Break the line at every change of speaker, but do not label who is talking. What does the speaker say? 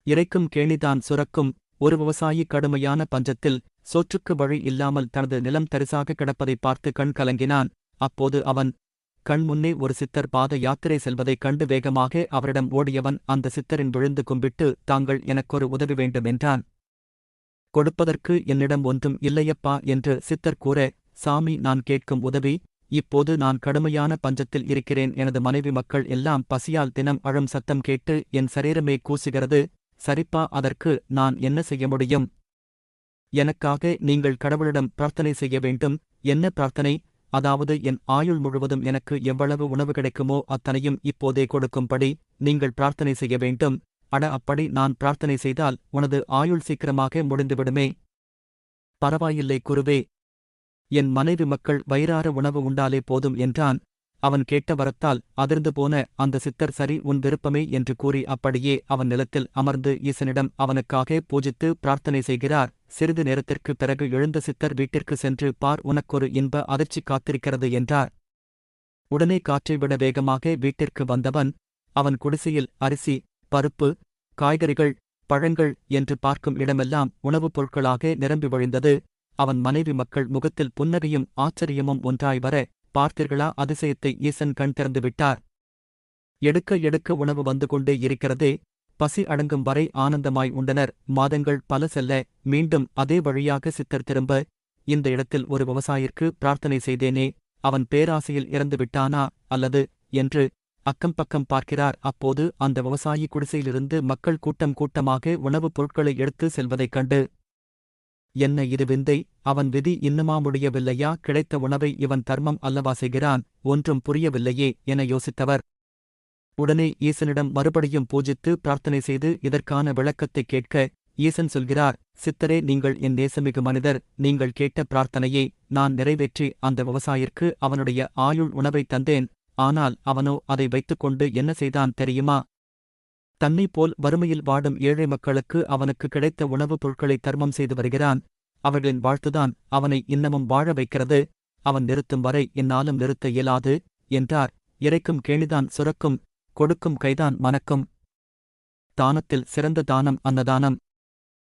இறைக்கும் கேணிதான் சுரக்கும். ஒரு விவசாயி கடுமையான பஞ்சத்தில் சோற்றுக்கு வழி இல்லாமல் தனது நிலம் தரிசாக கிடப்பதைப் பார்த்து கண் கலங்கினான். அப்போது அவன் கண் முன்னே ஒரு சித்தர் பாத யாத்திரை செல்வதைக் கண்டு வேகமாக அவரிடம் ஓடியவன் அந்த சித்தரின் விழுந்து கும்பிட்டு, தாங்கள் எனக்கொரு உதவி வேண்டும் என்றான். கொடுப்பதற்கு என்னிடம் ஒன்றும் இல்லையப்பா என்று சித்தர் கூற, சாமி, நான் கேட்கும் உதவி, இப்போது நான் கடுமையான பஞ்சத்தில் இருக்கிறேன். எனது மனைவி மக்கள் எல்லாம் பசியால் தினம் அழும் சத்தம் கேட்டு என் சரீரமே கூசுகிறது. சரிப்பா, அதற்கு நான் என்ன செய்ய முடியும்? எனக்காக நீங்கள் கடவுளிடம் பிரார்த்தனை செய்ய வேண்டும். என்ன பிரார்த்தனை? அதாவது என் ஆயுள் முழுவதும் எனக்கு எவ்வளவு உணவு கிடைக்குமோ அத்தனையும் இப்போதே கொடுக்கும்படி நீங்கள் பிரார்த்தனை செய்ய வேண்டும். அட, அப்படி நான் பிரார்த்தனை செய்தால் உனது ஆயுள் சீக்கிரமாக முடிந்துவிடுமே. பரவாயில்லை குருவே, என் மனைவி மக்கள் வயிறார உணவு உண்டாலே போதும் என்றான். அவன் கேட்ட வரத்தால் அதிர்ந்து போன அந்த சித்தர், சரி, உன் விருப்பமே என்று கூறி அப்படியே அவன் நிலத்தில் அமர்ந்து ஈசனிடம் அவனுக்காக பூஜித்து பிரார்த்தனை செய்கிறார். சிறிது நேரத்திற்குப் பிறகு எழுந்த சித்தர், வீட்டிற்கு சென்று பார், உனக்கொரு இன்ப அதிர்ச்சி காத்திருக்கிறது என்றார். உடனே காற்றை விட வேகமாக வீட்டிற்கு வந்தவன் அவன் குடிசையில் அரிசி, பருப்பு, காய்கறிகள், பழங்கள் என்று பார்க்கும் இடமெல்லாம் உணவுப் பொருட்களாக நிரம்பி வழிந்தது. அவன் மனைவி மக்கள் முகத்தில் புன்னகையும் ஆச்சரியமும் ஒன்றாய் வர, பார்த்தீர்களா அதிசயத்தை, ஈசன் கண் திறந்து விட்டார். எடுக்க எடுக்க உணவு வந்து கொண்டே இருக்கிறதே. பசி அடங்கும் வரை ஆனந்தமாய் உண்டனர். மாதங்கள் பல செல்ல மீண்டும் அதே வழியாக சித்தர் திரும்ப, இந்த இடத்தில் ஒரு விவசாயிற்கு பிரார்த்தனை செய்தேனே, அவன் பேராசையில் இறந்து விட்டானா அல்லது என்று அக்கம் பக்கம் பார்க்கிறார். அப்போது அந்த விவசாயி குடிசையிலிருந்து மக்கள் கூட்டம் கூட்டமாக உணவுப் பொருட்களை எடுத்து செல்வதைக் கண்டு, என்ன இது விந்தை, அவன் விதி இன்னுமா முடியவில்லையா? கிடைத்த உணவை இவன் தர்மம் அல்லவா செய்கிறான்? ஒன்றும் புரியவில்லையே என யோசித்தவர் உடனே ஈசனிடம் மறுபடியும் பூஜித்து பிரார்த்தனை செய்து இதற்கான விளக்கத்தைக் கேட்க, ஈசன் சொல்கிறார், சித்தரே, நீங்கள் என் நேசமிகு மனிதர். நீங்கள் கேட்ட பிரார்த்தனையை நான் நிறைவேற்றி அந்த விவசாயிற்கு அவனுடைய ஆயுள் உணவை தந்தேன். ஆனால் அவனோ அதை வைத்துக்கொண்டு என்ன செய்தான் தெரியுமா? தன்னைப் போல் வறுமையில் வாடும் ஏழை மக்களுக்கு அவனுக்கு கிடைத்த உணவுப் பொருட்களை தர்மம் செய்து வருகிறான். அவர்களின் வாழ்த்துதான் அவனை இன்னமும் வாழ வைக்கிறது. அவன் நிறுத்தும் வரை என்னாலும் நிறுத்த இயலாது என்றார். இறைக்கும் கேணிதான் சுரக்கும், கொடுக்கும் கைதான் மணக்கும். தானத்தில் சிறந்த தானம் அன்னதானம்.